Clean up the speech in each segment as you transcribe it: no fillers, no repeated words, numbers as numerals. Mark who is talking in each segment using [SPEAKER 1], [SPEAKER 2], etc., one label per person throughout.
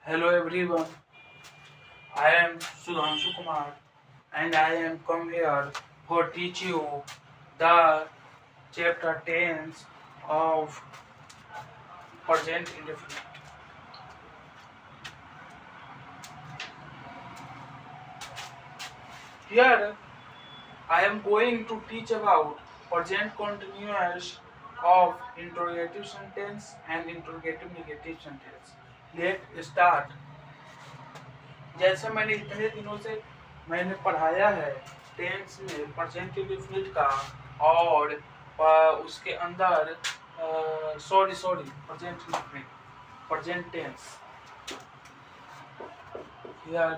[SPEAKER 1] Hello everyone, I am Sudhanshu Kumar and I am come here for teach you the chapter 10 of present indefinite. Here I am going to teach about present continuous of interrogative sentence and interrogative negative sentence. Let's start. जैसे मैंने इतने दिनों से मैंने पढ़ाया है tense में present indefinite का और उसके अंदर sorry present indefinite present tense here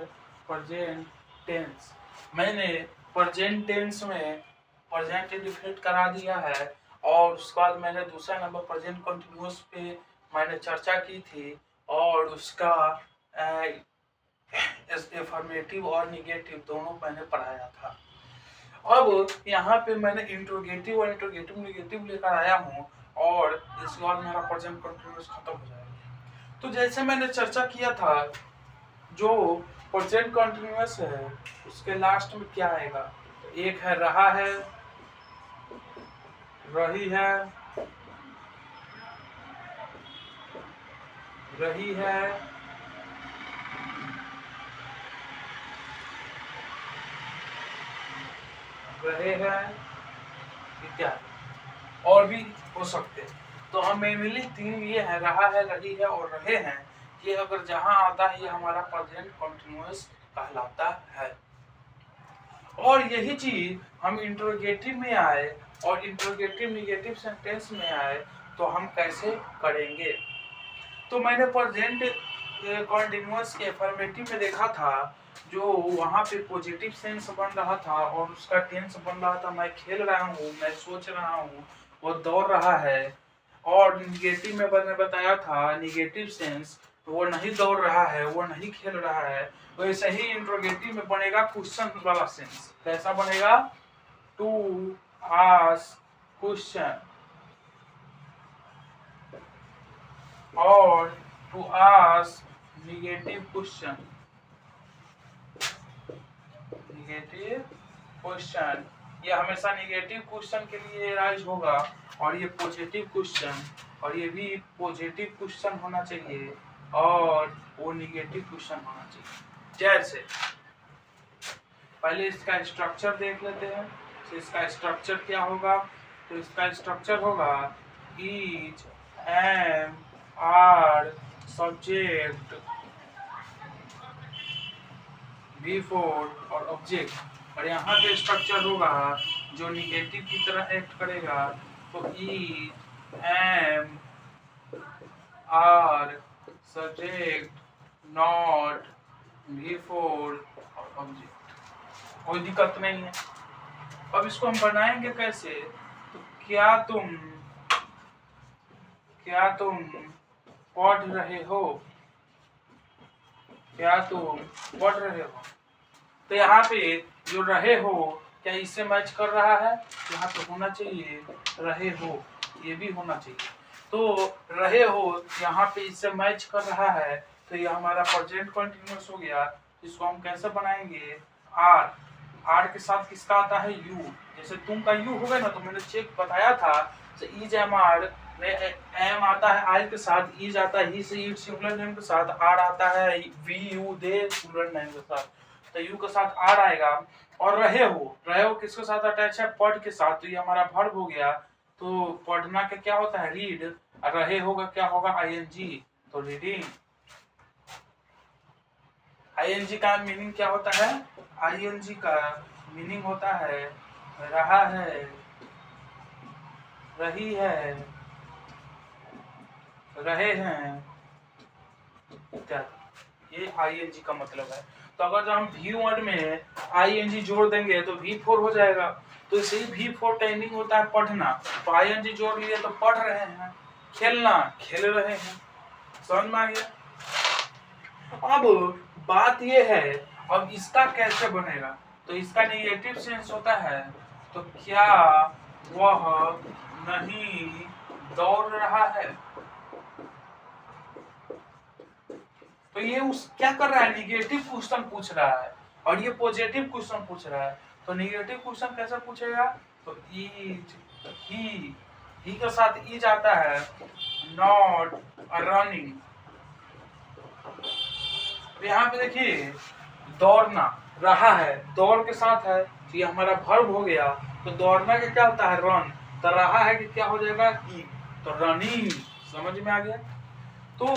[SPEAKER 1] present tense मैंने प्रेजेंट टेंस में प्रेजेंट इंडेफिनिट करा दिया है और उसके बाद मैंने दूसरा नंबर प्रेजेंट कंटिन्यूअस पे मैंने चर्चा की थी और उसका एफर्मेटिव और निगेटिव दोनों मैंने पढ़ाया था। अब यहाँ पे मैंने इंट्रोगेटिव और इंट्रोगेटिव निगेटिव लेकर आया हूँ और इसके बाद मेरा प्रेजेंट कंटिन्यूअस खत्म हो जाएगा। तो जैसे मैंने चर्चा किया था जो प्रेजेंट कंटिन्यूअस है उसके लास्ट में क्या आएगा, तो एक है रहा है, रही है, रही है, रहे हैं इत्यादि और भी हो सकते हैं। तो हम मेनली तीन ये है, रहा है, रही है और रहे हैं। ये अगर जहां आता है ये हमारा प्रेजेंट कंटिन्यूअस कहलाता है। और यही चीज हम इंट्रोगेटिव में आए और इंट्रोगेटिव निगेटिव सेंटेंस में आए तो हम कैसे करेंगे। तो मैंने प्रेजेंट कंटिन्यूअस के अफर्मेटिव में देखा था जो वहाँ पे पॉजिटिव सेंस बन रहा था और उसका टेंस बन रहा था मैं खेल रहा हूँ, मैं सोच रहा हूँ, वो दौड़ रहा है। और निगेटिव में मैंने बताया था निगेटिव सेंस तो वो नहीं दौड़ रहा है, वो नहीं खेल रहा है। वैसे ही इंट्रोगेटिव में बनेगा क्वेश्चन वाला सेंस। कैसा बनेगा? टू आस्क क्वेश्चन और to ask negative question. Negative question ये हमेशा निगेटिव क्वेश्चन के लिए राइज होगा और ये पॉजिटिव क्वेश्चन और ये भी पॉजिटिव क्वेश्चन होना चाहिए और वो निगेटिव क्वेश्चन होना चाहिए। जैसे पहले इसका स्ट्रक्चर देख लेते हैं। तो इसका स्ट्रक्चर क्या होगा? तो इसका स्ट्रक्चर होगा is, am, are, subject, before और ऑब्जेक्ट। और यहाँ पे स्ट्रक्चर होगा जो निगेटिव की तरह एक्ट करेगा तो is, am, are, subject, not, before और ऑब्जेक्ट। कोई दिक्कत नहीं है। अब इसको हम बनाएंगे कैसे? तो क्या तुम पढ़ रहे हो? क्या तुम पढ़ रहे हो? तो यहाँ पे जो रहे हो क्या इससे मैच कर रहा है? यहाँ पे होना चाहिए रहे हो, ये भी होना चाहिए। तो रहे हो यहाँ पे इससे मैच कर रहा है तो ये हमारा प्रेजेंट कंटिन्यूअस हो गया। इसको हम कैसे बनाएंगे? आर, आर के साथ किसका आता है? यू। जैसे तुम का यू होगा ना तो मैंने चेक बताया था इज, एम, आर, एम आता है आई के साथ, इज आता है ही से इट सिंगुलर नेम के साथ, आर आता है we you they singular name के साथ। तो यू के साथ आर आएगा। और रहे हो किसके साथ अटैच है? पढ़ के साथ। तो ये हमारा वर्ब हो गया। तो पढ़ना का क्या होता है? रीड। रहे होगा क्या होगा? आईएनजी। तो रीडिंग। आईएनजी का मीनिंग क्या होता है? आईएनजी का मीनिंग होता है रहा है, रही है, रहे हैं इत्यादि। ये आईएनजी का मतलब है। तो अगर हम भी वर्ड में आईएनजी जोड़ देंगे तो V4 हो जाएगा। तो इसे ही V4 का मीनिंग होता है पढ़ना। तो आईएनजी जोड़ लिए तो पढ़ रहे हैं, खेलना खेल रहे हैं। समझ में आ गया? अब बात ये है अब इसका कैसे बनेगा? तो इसका नेगेटिव सेंस होता है तो क्या वह नहीं दौड़ रहा है? तो ये उस क्या कर रहा है, निगेटिव क्वेश्चन पूछ रहा है और ये पॉजिटिव क्वेश्चन पूछ रहा है। तो निगेटिव क्वेश्चन कैसे पूछेगा, तो इज ही के साथ इज आता है, नॉट रनिंग। यहाँ पे देखिए दौड़ना रहा है, दौड़ के साथ है तो ये हमारा वर्ब हो गया। तो दौड़ना का क्या होता है, रन। तो रहा है कि क्या हो जाएगा, ई, तो रनिंग। समझ में आ गया। तो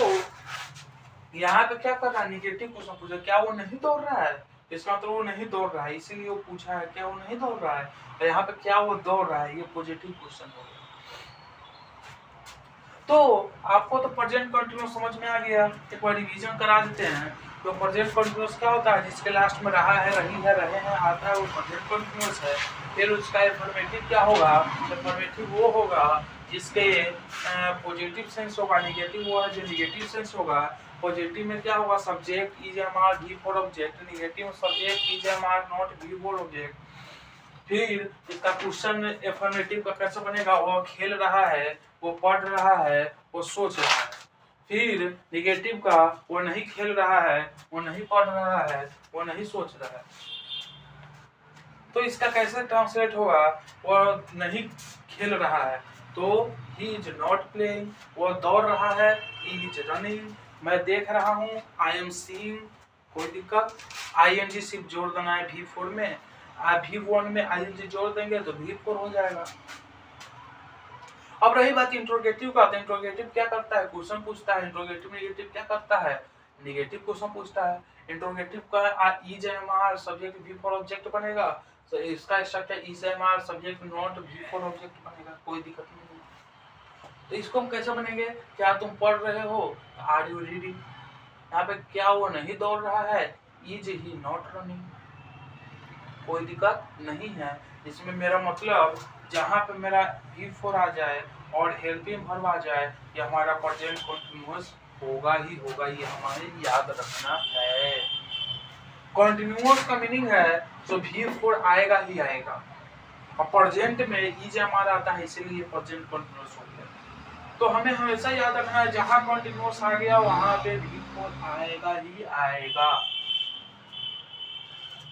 [SPEAKER 1] यहाँ पे क्या कर रहा है, निगेटिव क्वेश्चन पूछा, क्या वो नहीं दौड़ रहा है, इसका मतलब वो नहीं दौड़ रहा है, इसीलिए वो पूछा है क्या वो नहीं दौड़ रहा है। तो यहाँ पे क्या वो दौड़ रहा है, ये पॉजिटिव क्वेश्चन हो गया। तो आपको तो प्रेजेंट कंटीन्यूअस समझ में आ गया, एक बार रिवीजन करा देते हैं। तो प्रेजेंट कंटीन्यूअस क्या होता है, जिसके लास्ट में रहा है, रही है, रहे हैं आता है, वो प्रेजेंट कंटीन्यूअस है। फिर उसका इन्फॉर्मेटिव क्या होगा, इन्फॉर्मेटिव वो होगा जिसके पॉजिटिव सेंस होगा, निगेटिव वो है जो निगेटिव सेंस होगा। पॉजिटिव में क्या होगा, subject is am are V for object, negative में subject is am are not V for object. फिर इसका क्वेश्चन एफर्मेटिव का कैसे बनेगा, वो खेल रहा है, वो पढ़ रहा है, वो सोच रहा है। फिर निगेटिव का वो नहीं खेल रहा है, वो नहीं पढ़ रहा है, वो नहीं सोच रहा है। तो इसका कैसे ट्रांसलेट होगा, वो नहीं खेल रहा है तो ही इज नॉट प्लेइंग, वो दौड़ रहा है, ही इज रनिंग, मैं देख रहा हूँ, आई एम सीइंग, कोई दिक्कत। आईएनजी सिर्फ जोड़ देना है V4 में, V1 में आईएनजी जोड़ देंगे तो V4 हो जाएगा। अब रही बात इंट्रोगेटिव का, तो इंट्रोगेटिव क्या करता है, क्वेश्चन पूछता है। इंट्रोगेटिव निगेटिव क्या करता है, निगेटिव क्वेश्चन पूछता है। इंट्रोगेटिव का is am are subject V for object बनेगा, तो इसका structure is am are subject not V for object बनेगा, कोई दिक्कत नहीं है। तो इसको हम कैसे बनेंगे, क्या तुम पढ़ रहे हो, आर यू रीडिंग। यहाँ पे क्या वो नहीं दौड़ रहा है, इज ही नॉट रनिंग, कोई दिक्कत नहीं है। इसमें मेरा मतलब जहाँ पे मेरा V4 आ जाए और हेल्पिंग वर्ब आ जाए, ये हमारा प्रेजेंट कंटीन्यूअस होगा ही होगा, ये हमारे याद रखना है। कंटीन्यूअस का मीनिंग है तो V4 आएगा ही आएगा, और प्रेजेंट में इज हमारा आता है, इसीलिए प्रेजेंट कंटीन्यूअस हो गया। तो हमें हमेशा याद रखना है, जहाँ कंटीन्यूअस आ गया वहां पे V4 आएगा ही आएगा।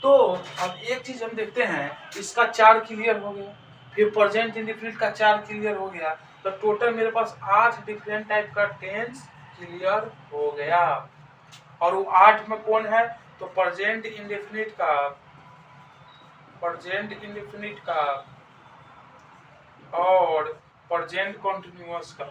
[SPEAKER 1] तो अब एक चीज हम देखते हैं, इसका 4 क्लियर हो गया, फिर प्रेजेंट इंडेफिनिट का 4 क्लियर हो गया, तो टोटल मेरे पास 8 डिफरेंट टाइप का टेंस क्लियर हो गया। और वो 8 में कौन है, तो प्रेजेंट इंडेफिनिट का और प्रेजेंट कंटीन्यूअस का।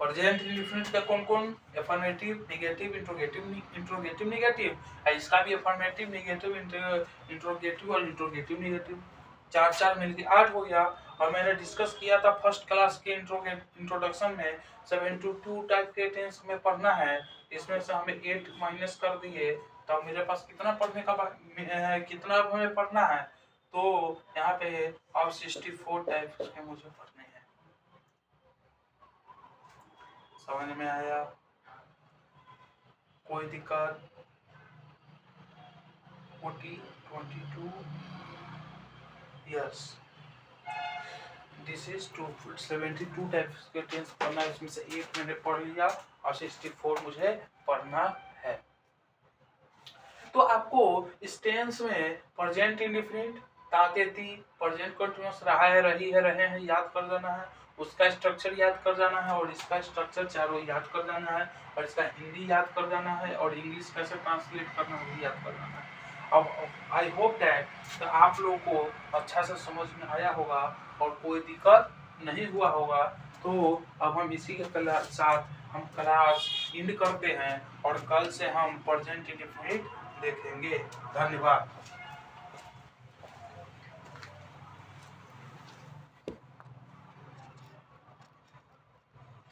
[SPEAKER 1] प्रेजेंट इंडेफिनिट का कौन कौन, अफर्मेटिव, नेगेटिव, इंट्रोगेटिव नेगेटिव, इसका भी अफर्मेटिव, नेगेटिव, इंट्रोगेटिव और इंट्रोगेटिव नेगेटिव, 4 मिलके 8 हो गया। और मैंने डिस्कस किया था फर्स्ट क्लास के इंट्रोडक्शन में 72 टाइप के टेंस में पढ़ना है, इसमें से हमें 8 माइनस कर दिए, तो मेरे पास कितना पढ़ने का कितना हमें पढ़ना है, तो यहाँ पे अब 64 टाइप के मुझे पढ़ने हैं। समझ में आया, कोई दिक्कत। 22 यस, दिस इज 72 टाइप्स के टेंस पढ़ना है, इसमें से 8 मैंने पढ़ लिया और 64 मुझे पढ़ना है। तो आपको इस टेंस में प्रेजेंट इंडेफिनिट, ताते ती, प्रेजेंट कंटीन्यूअस, रहा है, रही है, रहे हैं याद कर देना है, उसका स्ट्रक्चर याद कर जाना है, और इसका स्ट्रक्चर चारों याद कर जाना है, और इसका हिंदी याद कर जाना है, और इंग्लिश कैसे ट्रांसलेट करना है वो याद कर जाना है। अब आई होप दैट तो आप लोगों को अच्छा से समझ में आया होगा और कोई दिक्कत नहीं हुआ होगा। तो अब हम इसी के साथ हम क्लास एंड करते हैं, और कल से हम प्रेजेंट इंडेफिनिट देखेंगे। धन्यवाद।